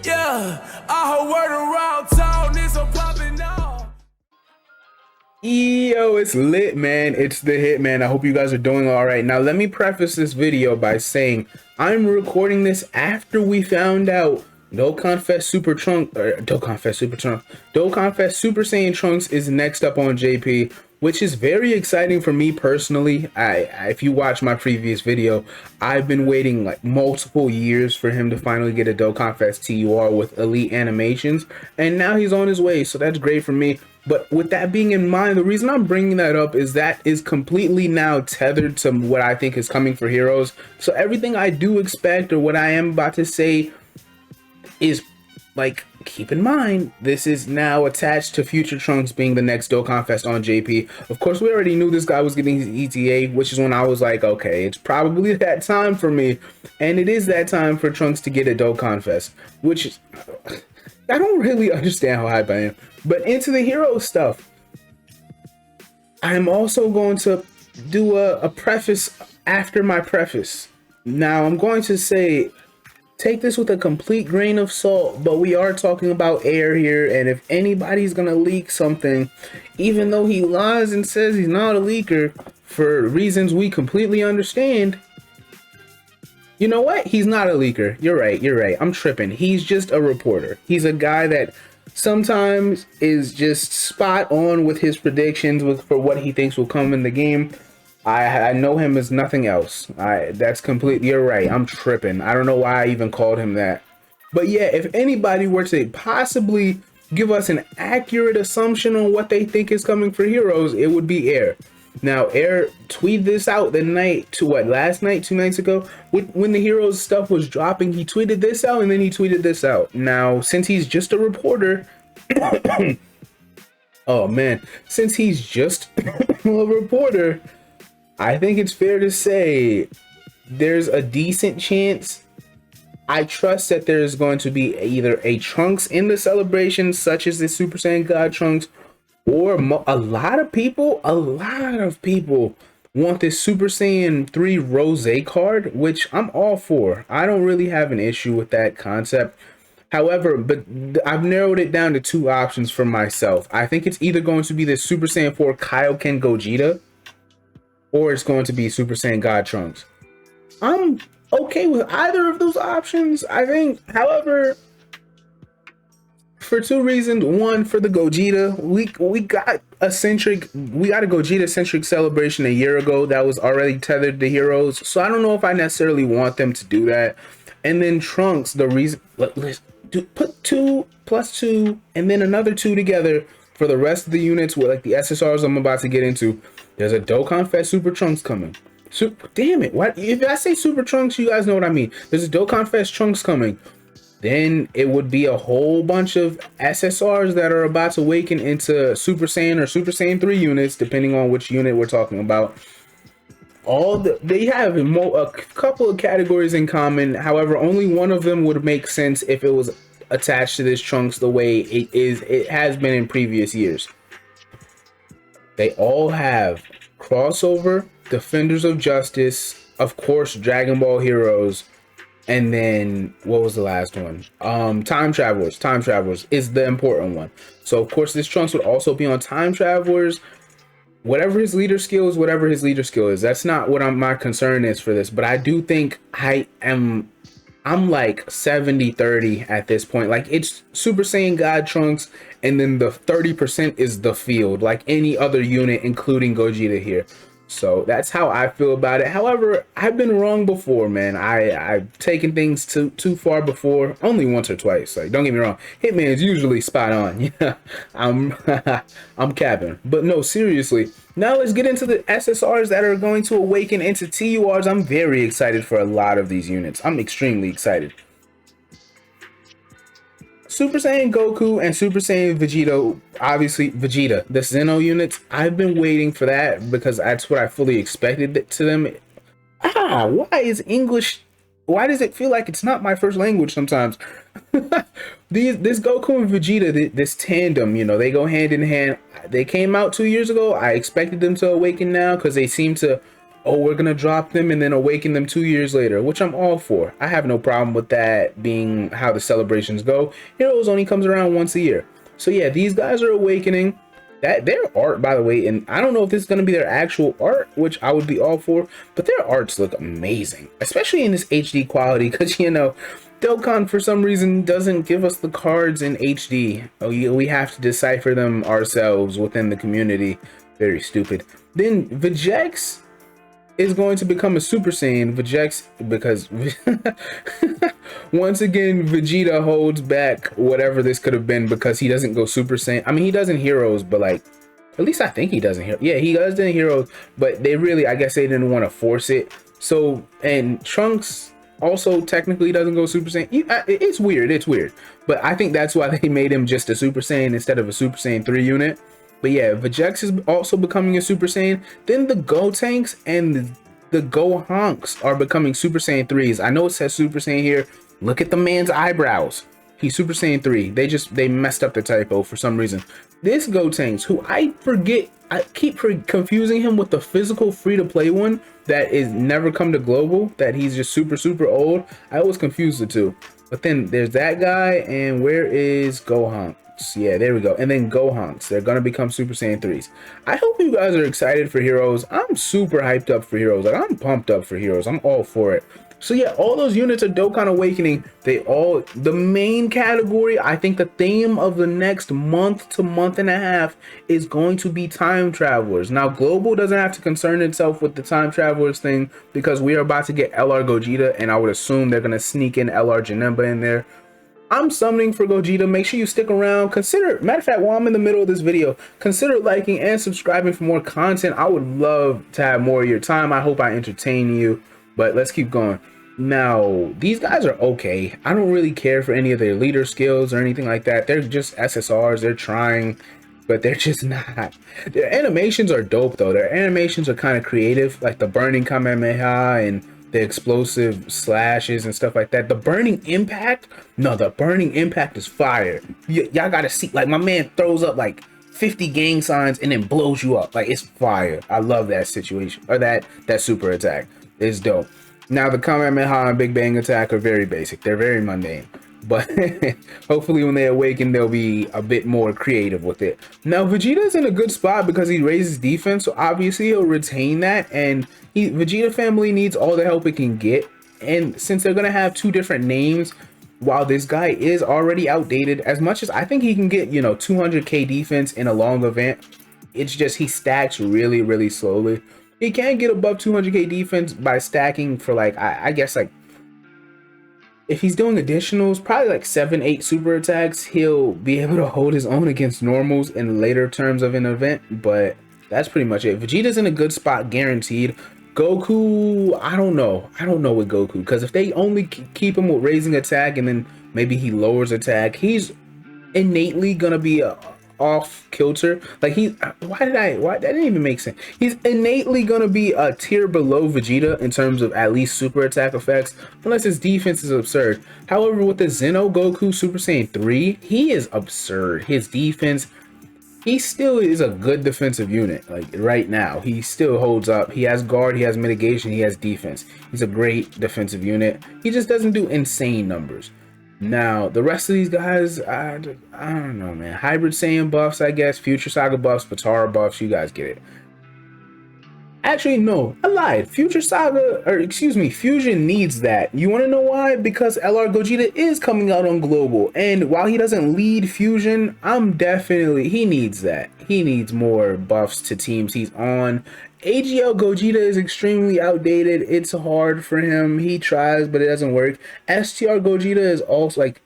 Yeah, I heard word around town is a poppin' off. Yo, it's lit, man. It's the Hitman. I hope you guys are doing all right. Now, let me preface this video by saying I'm recording this after we found out Dokkan Fest Super Saiyan Trunks is next up on JP, which is very exciting for me personally. If you watch my previous video, I've been waiting like multiple years for him to finally get a Dokkan Fest TUR with elite animations, and now he's on his way, so that's great for me. But with that being in mind, the reason I'm bringing that up is that is completely now tethered to what I think is coming for Heroes. So everything I do expect, or what I am about to say, is like, keep in mind, this is now attached to Future Trunks being the next Dokkan Fest on JP. Of course, we already knew this guy was getting his ETA, which is when I was like, okay, it's probably that time for me. And it is that time for Trunks to get a Dokkan Fest, which is, I don't really understand how hype I am. But into the hero stuff, I'm also going to do a preface after my preface. Now, I'm going to say, take this with a complete grain of salt, but we are talking about air here, and if anybody's gonna leak something, even though he lies and says he's not a leaker for reasons we completely understand, you know what? He's not a leaker. You're right. I'm tripping. He's just a reporter. He's a guy that sometimes is just spot on with his predictions for what he thinks will come in the game. I know him as nothing else. That's completely, you're right. I'm tripping. I don't know why I even called him that. But yeah, if anybody were to possibly give us an accurate assumption on what they think is coming for Heroes, it would be Air. Now, Air tweeted this out the night to last night, 2 nights ago, when the Heroes stuff was dropping. He tweeted this out and then he tweeted this out. Now, since he's just a reporter, oh man, since he's just a reporter, I think it's fair to say there's a decent chance. I trust that there's going to be either a Trunks in the celebration, such as the Super Saiyan God Trunks, or a lot of people want this Super Saiyan 3 Rose card, which I'm all for. I don't really have an issue with that concept. However, but I've narrowed it down to 2 options for myself. I think it's either going to be the Super Saiyan 4 Kaioken Gogeta, or it's going to be Super Saiyan God Trunks. I'm okay with either of those options, I think. However, for 2 reasons. One, for the Gogeta, we got a Gogeta centric celebration a year ago that was already tethered to Heroes. So I don't know if I necessarily want them to do that. And then Trunks, the reason, let's put 2 plus 2 and then another 2 together for the rest of the units with like the SSRs I'm about to get into. There's a Dokkan Fest Super Trunks coming. Damn it. What if I say Super Trunks, you guys know what I mean. There's a Dokkan Fest Trunks coming. Then it would be a whole bunch of SSRs that are about to awaken into Super Saiyan or Super Saiyan 3 units, depending on which unit we're talking about. They have a couple of categories in common. However, only one of them would make sense if it was attached to this Trunks the way it has been in previous years. They all have crossover, Defenders of Justice, of course, Dragon Ball Heroes, and then what was the last one? Time Travelers. Time Travelers is the important one. So of course this Trunks would also be on Time Travelers. Whatever his leader skill is, that's not what my concern is for this. But I do think I'm like 70-30 at this point. Like, it's Super Saiyan God Trunks, and then the 30% is the field, like any other unit, including Gogeta here. So that's how I feel about it. However, I've been wrong before, man. I've taken things too far before, only once or twice. Like, don't get me wrong, Hitman is usually spot on. Yeah, I'm capping, but no, seriously. Now let's get into the SSRs that are going to awaken into TURs. I'm very excited for a lot of these units. I'm extremely excited. Super Saiyan Goku and Super Saiyan Vegeta, obviously Vegeta, the Zeno units, I've been waiting for that because that's what I fully expected to them. Why does it feel like it's not my first language sometimes? This Goku and Vegeta, this tandem, you know, they go hand in hand. They came out 2 years ago. I expected them to awaken now because they seem to oh, we're gonna drop them and then awaken them 2 years later, which I'm all for. I have no problem with that being how the celebrations go. Heroes only comes around once a year. So yeah, these guys are awakening. That their art, by the way, and I don't know if this is gonna be their actual art, which I would be all for, but their arts look amazing, especially in this HD quality, because you know, Dokkan for some reason doesn't give us the cards in HD. Oh, we have to decipher them ourselves within the community. Very stupid. Then Vegeks is going to become a Super Saiyan. Vegeks, because once again Vegeta holds back whatever this could have been because he doesn't go Super Saiyan. I mean, he does in Heroes, but like, at least I think he doesn't Heroes. Yeah, he does in Heroes, but they really, I guess they didn't want to force it. So, and Trunks also technically doesn't go Super Saiyan. It's weird, but I think that's why they made him just a Super Saiyan instead of a Super Saiyan 3 unit. But yeah, Vegeks is also becoming a Super Saiyan. Then the Gotenks and the Gohanks are becoming Super Saiyan 3s. I know it says Super Saiyan here. Look at the man's eyebrows. He's Super Saiyan 3. They messed up the typo for some reason. This Gotenks, who I keep confusing him with the physical free-to-play one that is never come to global, that he's just super old. I always confuse the two. But then there's that guy, and where is Gohan? Yeah, there we go. And then Gohanks, they're gonna become Super Saiyan 3s. I hope you guys are excited for Heroes. I'm super hyped up for Heroes. Like, I'm pumped up for Heroes. I'm all for it. So yeah, all those units of Dokkan Awakening, the main category, I think the theme of the next month to month and a half is going to be time travelers. Now, Global doesn't have to concern itself with the time travelers thing because we are about to get LR Gogeta, and I would assume they're gonna sneak in LR Janemba in there. I'm summoning for Gogeta. Make sure you stick around. Consider, matter of fact, while I'm in the middle of this video, consider liking and subscribing for more content. I would love to have more of your time. I hope I entertain you, but let's keep going. Now, these guys are okay. I don't really care for any of their leader skills or anything like that. They're just SSRs. They're trying, but they're just not. Their animations are dope, though. Their animations are kind of creative, like the burning Kamehameha and the explosive slashes and stuff like that. The burning impact, no, the burning impact is fire. Y'all gotta see, like, my man throws up like 50 gang signs and then blows you up. Like, it's fire. I love that situation, or that super attack. It's dope. Now, the Kamehameha and Big Bang attack are very basic. They're very mundane, but hopefully when they awaken, they'll be a bit more creative with it. Now, Vegeta's in a good spot because he raises defense, so obviously he'll retain that, and Vegeta family needs all the help it can get. And since they're gonna have two different names, while this guy is already outdated, as much as I think he can get, you know, 200k defense in a long event, it's just he stacks really slowly. He can get above 200k defense by stacking for, like, I guess, like, if he's doing additionals, probably like 7-8 super attacks, he'll be able to hold his own against normals in later terms of an event. But that's pretty much it. Vegeta's in a good spot, guaranteed. Goku, I don't know with Goku, because if they only keep him with raising attack and then maybe he lowers attack, he's innately gonna be off kilter. Like, why that didn't even make sense. He's innately gonna be a tier below Vegeta in terms of at least super attack effects, unless his defense is absurd. However, with the Xeno Goku Super Saiyan 3, he is absurd. His defense, he still is a good defensive unit. Like, right now, he still holds up. He has guard, he has mitigation, he has defense. He's a great defensive unit. He just doesn't do insane numbers. Now, the rest of these guys, I don't know, man. Hybrid Saiyan buffs, I guess. Future Saga buffs, Potara buffs. You guys get it. Actually, no, I lied. Future Saga, or excuse me, Fusion needs that. You want to know why? Because LR Gogeta is coming out on Global. And while he doesn't lead Fusion, he needs that. He needs more buffs to teams he's on. AGL Gogeta is extremely outdated. It's hard for him. He tries, but it doesn't work. STR Gogeta is also like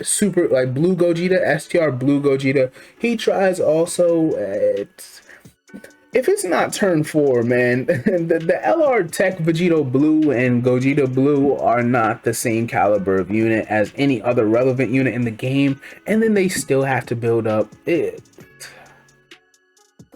super, like Blue Gogeta, STR Blue Gogeta. He tries also. If it's not turn 4, man, the LR Tech Vegito Blue and Gogeta Blue are not the same caliber of unit as any other relevant unit in the game, and then they still have to build up it.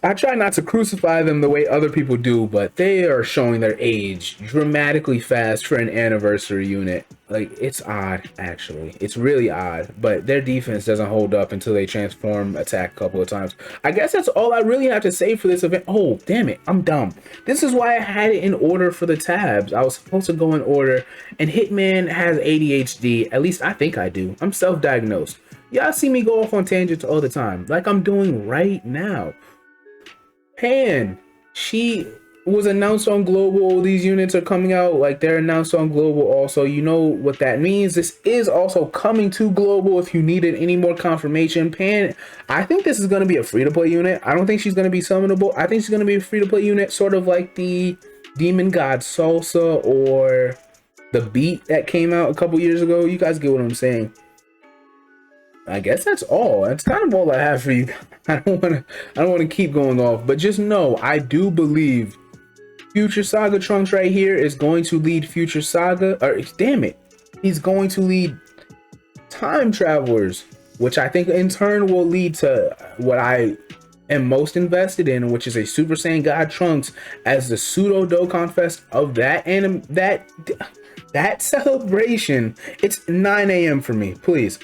I try not to crucify them the way other people do, but they are showing their age dramatically fast for an anniversary unit. Like, it's odd, actually. It's really odd, but their defense doesn't hold up until they transform attack a couple of times. I guess that's all I really have to say for this event. Oh, damn it, I'm dumb. This is why I had it in order for the tabs. I was supposed to go in order, and Hitman has ADHD. At least I think I do. I'm self-diagnosed. Y'all see me go off on tangents all the time, like I'm doing right now. Pan, she was announced on global. These units are coming out, like they're announced on global also. You know what that means. This is also coming to global if you needed any more confirmation. Pan, I think this is going to be a free-to-play unit. I don't think she's going to be summonable. I think she's going to be a free-to-play unit, sort of like the Demon God Salsa or the Beat that came out a couple years ago. You guys get what I'm saying. I guess that's all. That's kind of all I have for you. I don't want to keep going off, but just know I do believe Future Saga Trunks right here is going to lead Future Saga, or damn it, he's going to lead Time Travelers, which I think in turn will lead to what I am most invested in, which is a Super Saiyan God Trunks as the pseudo Dokkan Fest of that that celebration. It's 9 a.m. for me, please.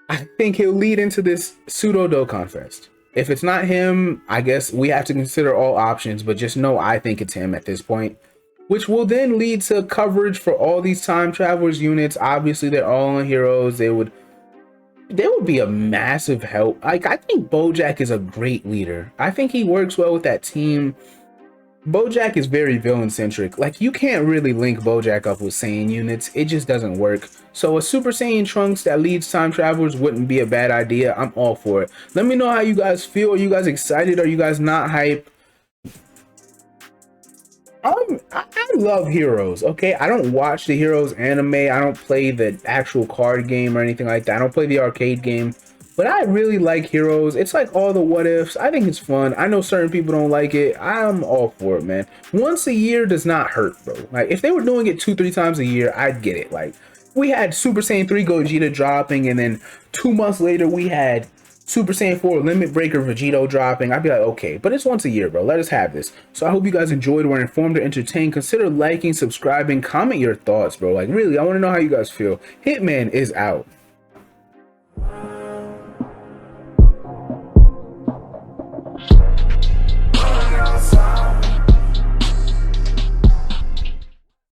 I think he'll lead into this pseudo Dokkan Fest. If it's not him, I guess we have to consider all options, but just know I think it's him at this point, which will then lead to coverage for all these Time Travelers units. Obviously, they're all on Heroes. They would be a massive help. Like, I think Bojack is a great leader. I think he works well with that team. Bojack is very villain centric. Like, you can't really link Bojack up with Saiyan units. It just doesn't work. So a Super Saiyan Trunks that leads Time Travelers wouldn't be a bad idea. I'm all for it. Let me know how you guys feel. Are you guys excited? Are you guys not hype? I love Heroes, okay? I don't watch the Heroes anime. I don't play the actual card game or anything like that. I don't play the arcade game. But I really like Heroes. It's like all the what ifs. I think it's fun. I know certain people don't like it. I'm all for it, man. Once a year does not hurt, bro. Like, if they were doing it 2-3 times a year, I'd get it. Like, we had Super Saiyan 3 Gogeta dropping, and then 2 months later, we had Super Saiyan 4 Limit Breaker Vegito dropping. I'd be like, okay, but it's once a year, bro. Let us have this. So I hope you guys enjoyed, were informed, or entertained. Consider liking, subscribing, comment your thoughts, bro. Like, really, I want to know how you guys feel. Hitman is out.